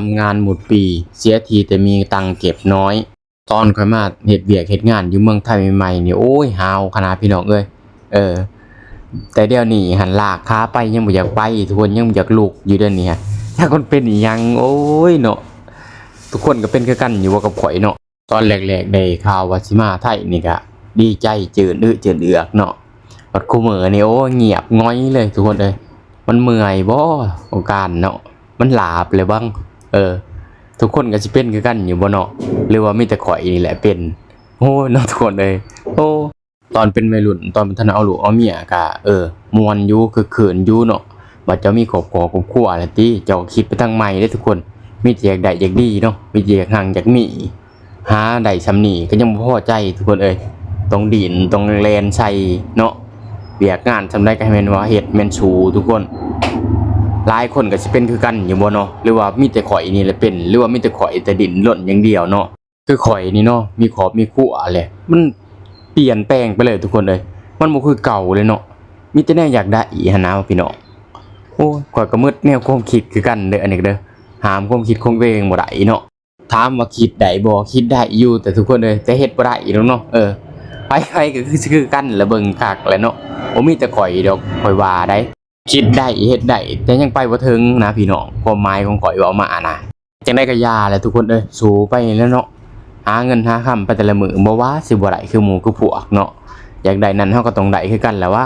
ำงานหมดปีเสียทีแต่มีตังค์เก็บน้อยตอนค่อยมาเฮ็ดเวียกเฮ็ดงานอยู่เมืองไทยใหม่ๆนี่โอ้ยหาวขนาดพี่น้องเอ้ยแต่เดี๋ยวนี้หันลากขาไปยังบ่อยากไปทุกคนยังบ่อยากลุกอยู่เดี๋ยวนี้ฮะถ้าคนเป็นอีหยังโอ้ยเนาะทุกคนก็เป็นคือกันอยู่ว่ากับข่อยเนาะตอนแรกๆได้ข่าวว่าสิมาไทยนี่ก็ดีใจเจินเจินเอือกเนาะบัดคุมื้อนี่โอ้เงียบง้อยเลยทุกคนเอ้ยมันเมื่อยบ่อาการเนาะมันหลาบเลยบ้างทุกคนก็สิเป็นคือกันอยู่บ่เนาะหรือว่ามีแต่ข่อยนี่แหละเป็นโอ้เนาะทุกคนเลยโอ้ตอนเป็นวัยรุ่นตอนเป็นทันเอาลูกเอาเมียก็ม่วนอยู่คือเขินอยู่เนาะบัดเจ้ามีครอบครัวแล้วติเจ้าคิดไปทางใหม่เด้อทุกคนมีแต่อยากได้อยากดีเนาะมีแต่อยากหังอยากมีหาได้ซำนี้ก็ยังบ่พอใจทุกคนต้องดินต้องแลนใส่เนาะเวียกงานซำใดก็ให้แม่นว่าเฮ็ดแม่นสู้ทุกคนหลายคนก็สิเป็นคือกันอยู่บ่เนาะหรือว่ามีแต่ข่อยนี่แหละเป็นหรือว่ามีแต่ข่อยแต่ดินร่นอย่างเดียวเนาะคือข่อยนี่เนาะมีครอบมีครัวแหละมันเปลี่ยนแปลงไปเลยทุกคนมันบ่คือเก่าเลยเนาะมีแต่แนวอยากได้อีหั่นนะพี่น้องโอ้ยข่อยก็มึดแนวความคิดคือกันเด้ออันนี้เด้อหามความคิดของตัวเองบ่ได้เนาะถามว่าคิดได้บ่คิดได้อยู่แต่ทุกคนแต่เฮ็ดบ่ได้อีกเนาะไปก็คือกันละเบิ่งคักแหละเนาะบ่มีแต่ข่อยดอกข่อยว่าได้คิดได้เฮ็ดได้แต่ยังไปบ่ถึงนะพี่น้องความหมายของข่อยเว้ามานะจังได๋ก็ย่าแหละทุกคนสู้ไปแล้วเนาะหาเงินหาค่ำไปแต่ละมื้อบ่ว่าสิบ่ได้คือหมู่คือพวกเนาะอยากได้นั้นเฮาก็ต้องได้คือกันแหละวะ